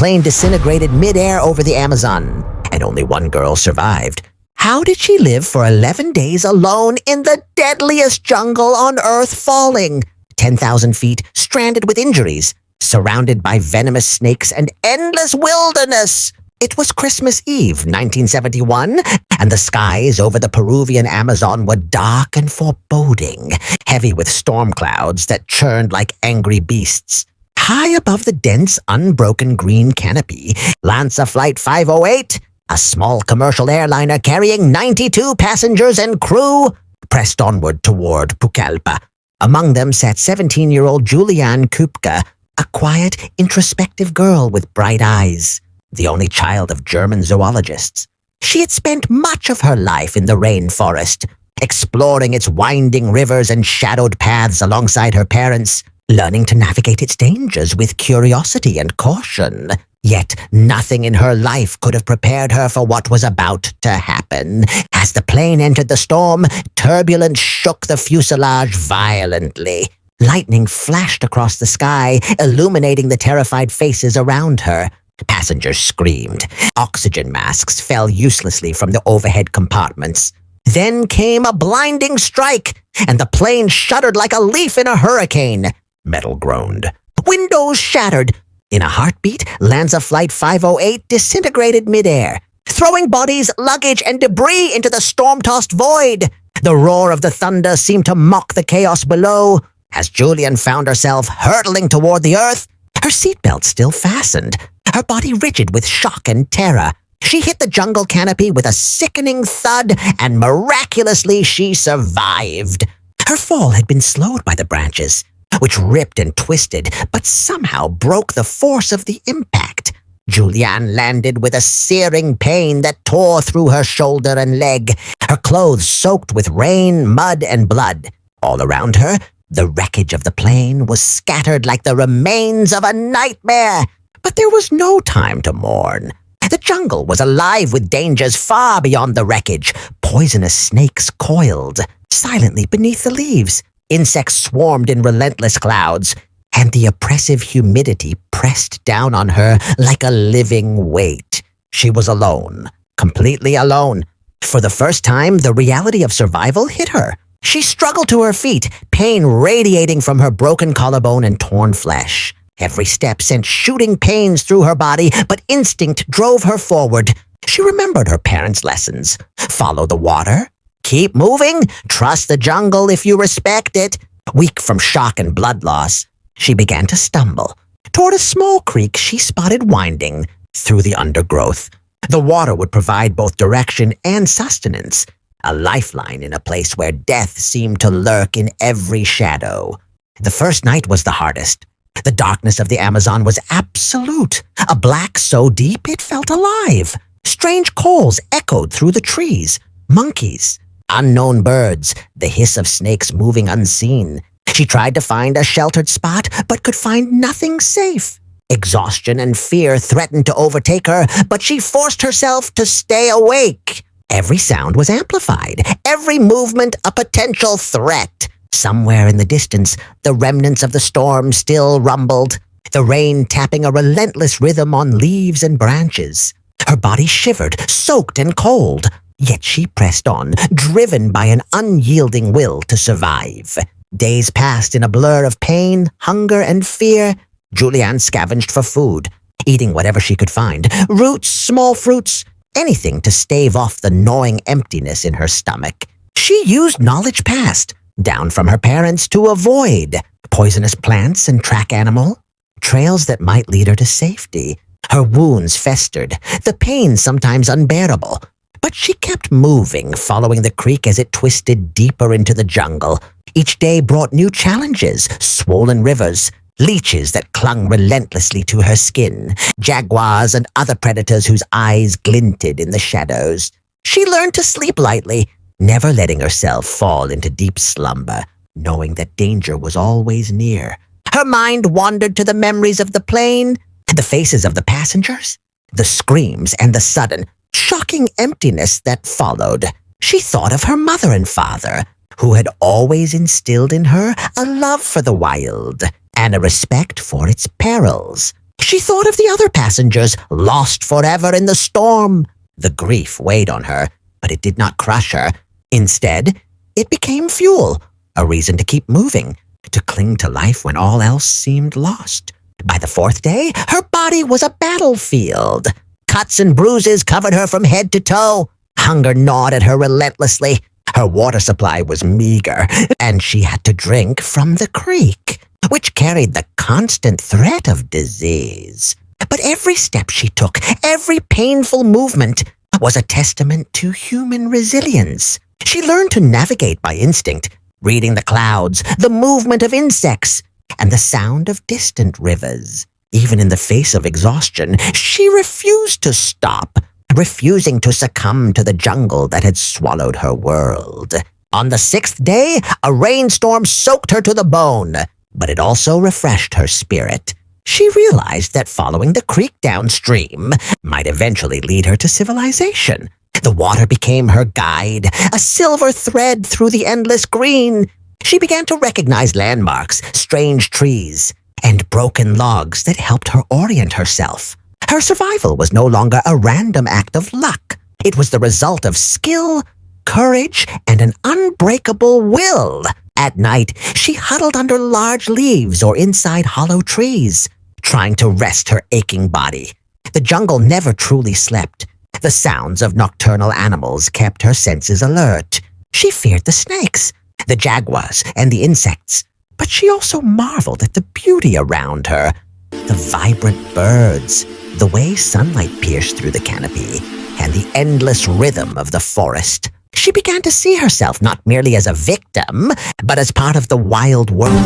plane disintegrated mid-air over the Amazon, and only one girl survived. How did she live for 11 days alone in the deadliest jungle on Earth, falling 10,000 feet, stranded with injuries, surrounded by venomous snakes and endless wilderness? It was Christmas Eve, 1971, and the skies over the Peruvian Amazon were dark and foreboding, heavy with storm clouds that churned like angry beasts. High above the dense, unbroken green canopy, LANSA Flight 508, a small commercial airliner carrying 92 passengers and crew, pressed onward toward Pucallpa. Among them sat 17-year-old Juliane Koepcke, a quiet, introspective girl with bright eyes, the only child of German zoologists. She had spent much of her life in the rainforest, exploring its winding rivers and shadowed paths alongside her parents, learning to navigate its dangers with curiosity and caution. Yet nothing in her life could have prepared her for what was about to happen. As the plane entered the storm, turbulence shook the fuselage violently. Lightning flashed across the sky, illuminating the terrified faces around her. Passengers screamed. Oxygen masks fell uselessly from the overhead compartments. Then came a blinding strike, and the plane shuddered like a leaf in a hurricane. Metal groaned. Windows shattered. In a heartbeat, LANSA Flight 508 disintegrated midair, throwing bodies, luggage, and debris into the storm-tossed void. The roar of the thunder seemed to mock the chaos below. As Juliane found herself hurtling toward the earth, her seatbelt still fastened, her body rigid with shock and terror. She hit the jungle canopy with a sickening thud, and miraculously she survived. Her fall had been slowed by the branches, which ripped and twisted, but somehow broke the force of the impact. Juliane landed with a searing pain that tore through her shoulder and leg, her clothes soaked with rain, mud, and blood. All around her, the wreckage of the plane was scattered like the remains of a nightmare. But there was no time to mourn. The jungle was alive with dangers far beyond the wreckage. Poisonous snakes coiled silently beneath the leaves. Insects swarmed in relentless clouds, and the oppressive humidity pressed down on her like a living weight. She was alone, completely alone. For the first time, the reality of survival hit her. She struggled to her feet, pain radiating from her broken collarbone and torn flesh. Every step sent shooting pains through her body, but instinct drove her forward. She remembered her parents' lessons. Follow the water. Keep moving. Trust the jungle if you respect it. Weak from shock and blood loss, she began to stumble. Toward a small creek she spotted winding through the undergrowth. The water would provide both direction and sustenance, a lifeline in a place where death seemed to lurk in every shadow. The first night was the hardest. The darkness of the Amazon was absolute, a black so deep it felt alive. Strange calls echoed through the trees. Monkeys, unknown birds, the hiss of snakes moving unseen. She tried to find a sheltered spot, but could find nothing safe. Exhaustion and fear threatened to overtake her, but she forced herself to stay awake. Every sound was amplified, every movement a potential threat. Somewhere in the distance, the remnants of the storm still rumbled, the rain tapping a relentless rhythm on leaves and branches. Her body shivered, soaked and cold, yet she pressed on, driven by an unyielding will to survive. Days passed in a blur of pain, hunger, and fear. Juliane scavenged for food, eating whatever she could find, roots, small fruits, anything to stave off the gnawing emptiness in her stomach. She used knowledge past, down from her parents, to avoid poisonous plants and track animal, trails that might lead her to safety. Her wounds festered, the pain sometimes unbearable, but she kept moving, following the creek as it twisted deeper into the jungle. Each day brought new challenges, swollen rivers, leeches that clung relentlessly to her skin, jaguars and other predators whose eyes glinted in the shadows. She learned to sleep lightly, never letting herself fall into deep slumber, knowing that danger was always near. Her mind wandered to the memories of the plane, the faces of the passengers, the screams and the sudden, shocking emptiness that followed. She thought of her mother and father, who had always instilled in her a love for the wild and a respect for its perils. She thought of the other passengers lost forever in the storm. The grief weighed on her, but it did not crush her. Instead, it became fuel, a reason to keep moving, to cling to life when all else seemed lost. By the fourth day, her body was a battlefield. Cuts and bruises covered her from head to toe. Hunger gnawed at her relentlessly. Her water supply was meager, and she had to drink from the creek, which carried the constant threat of disease. But every step she took, every painful movement, was a testament to human resilience. She learned to navigate by instinct, reading the clouds, the movement of insects, and the sound of distant rivers. Even in the face of exhaustion, she refused to stop, refusing to succumb to the jungle that had swallowed her world. On the sixth day, a rainstorm soaked her to the bone, but it also refreshed her spirit. She realized that following the creek downstream might eventually lead her to civilization. The water became her guide, a silver thread through the endless green. She began to recognize landmarks, strange trees, and broken logs that helped her orient herself. Her survival was no longer a random act of luck. It was the result of skill, courage, and an unbreakable will. At night, she huddled under large leaves or inside hollow trees, trying to rest her aching body. The jungle never truly slept. The sounds of nocturnal animals kept her senses alert. She feared the snakes, the jaguars, and the insects, but she also marveled at the beauty around her. The vibrant birds, the way sunlight pierced through the canopy, and the endless rhythm of the forest. She began to see herself not merely as a victim, but as part of the wild world. As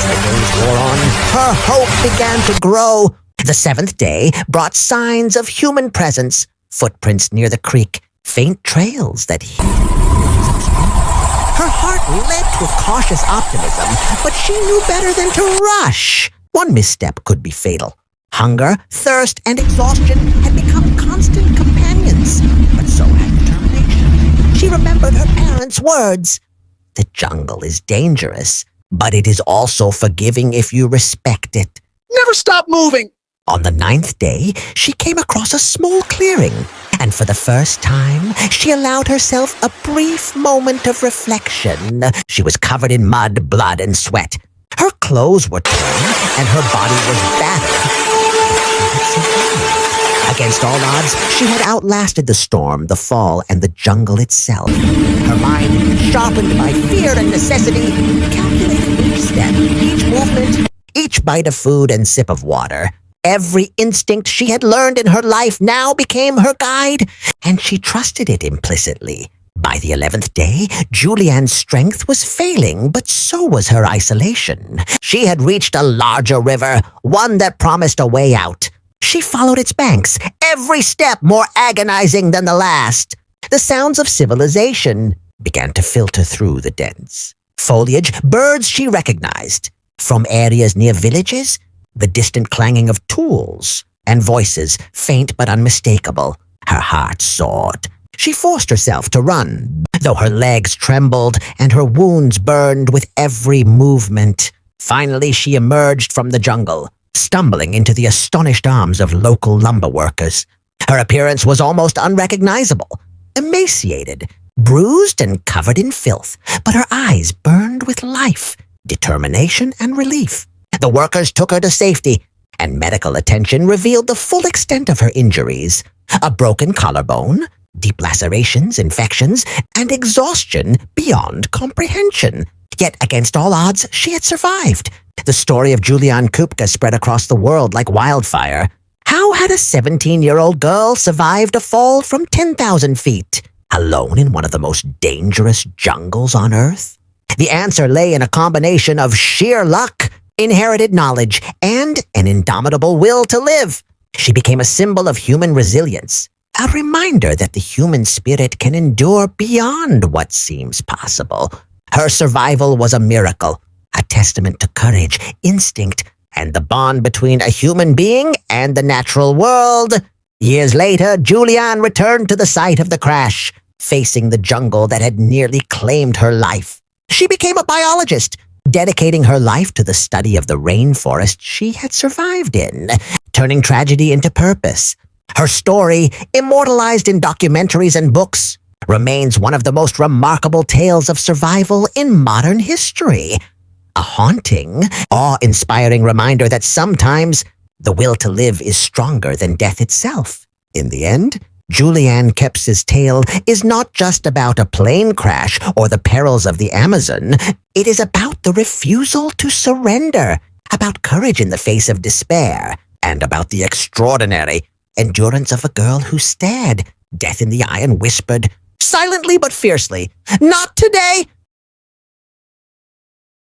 the days wore on, her hope began to grow. The seventh day brought signs of human presence, footprints near the creek, faint trails that her heart leapt with cautious optimism, but she knew better than to rush. One misstep could be fatal. Hunger, thirst, and exhaustion had become constant companions, but so had determination. She remembered her parents' words. The jungle is dangerous, but it is also forgiving if you respect it. Never stop moving! On the ninth day, she came across a small clearing, and for the first time, she allowed herself a brief moment of reflection. She was covered in mud, blood, and sweat. Her clothes were torn, and her body was battered. Against all odds, she had outlasted the storm, the fall, and the jungle itself. Her mind, sharpened by fear and necessity, calculated each step, each movement, each bite of food and sip of water. Every instinct she had learned in her life now became her guide, and she trusted it implicitly. By the 11th day, Juliane's strength was failing, but so was her isolation. She had reached a larger river, one that promised a way out. She followed its banks, every step more agonizing than the last. The sounds of civilization began to filter through the dense foliage, birds she recognized. From areas near villages, the distant clanging of tools, and voices, faint but unmistakable. Her heart soared. She forced herself to run, though her legs trembled and her wounds burned with every movement. Finally, she emerged from the jungle, stumbling into the astonished arms of local lumber workers. Her appearance was almost unrecognizable, emaciated, bruised and covered in filth, but her eyes burned with life, determination, and relief. The workers took her to safety, and medical attention revealed the full extent of her injuries. A broken collarbone, deep lacerations, infections, and exhaustion beyond comprehension. Yet, against all odds, she had survived. The story of Juliane Koepcke spread across the world like wildfire. How had a 17-year-old girl survived a fall from 10,000 feet, alone in one of the most dangerous jungles on Earth? The answer lay in a combination of sheer luck, inherited knowledge, and an indomitable will to live. She became a symbol of human resilience, a reminder that the human spirit can endure beyond what seems possible. Her survival was a miracle, a testament to courage, instinct, and the bond between a human being and the natural world. Years later, Juliane returned to the site of the crash, facing the jungle that had nearly claimed her life. She became a biologist, dedicating her life to the study of the rainforest she had survived in, turning tragedy into purpose. Her story, immortalized in documentaries and books, remains one of the most remarkable tales of survival in modern history. A haunting, awe-inspiring reminder that sometimes the will to live is stronger than death itself. In the end, Juliane Koepcke's tale is not just about a plane crash or the perils of the Amazon. It is about the refusal to surrender, about courage in the face of despair, and about the extraordinary endurance of a girl who stared death in the eye and whispered, silently but fiercely, "Not today!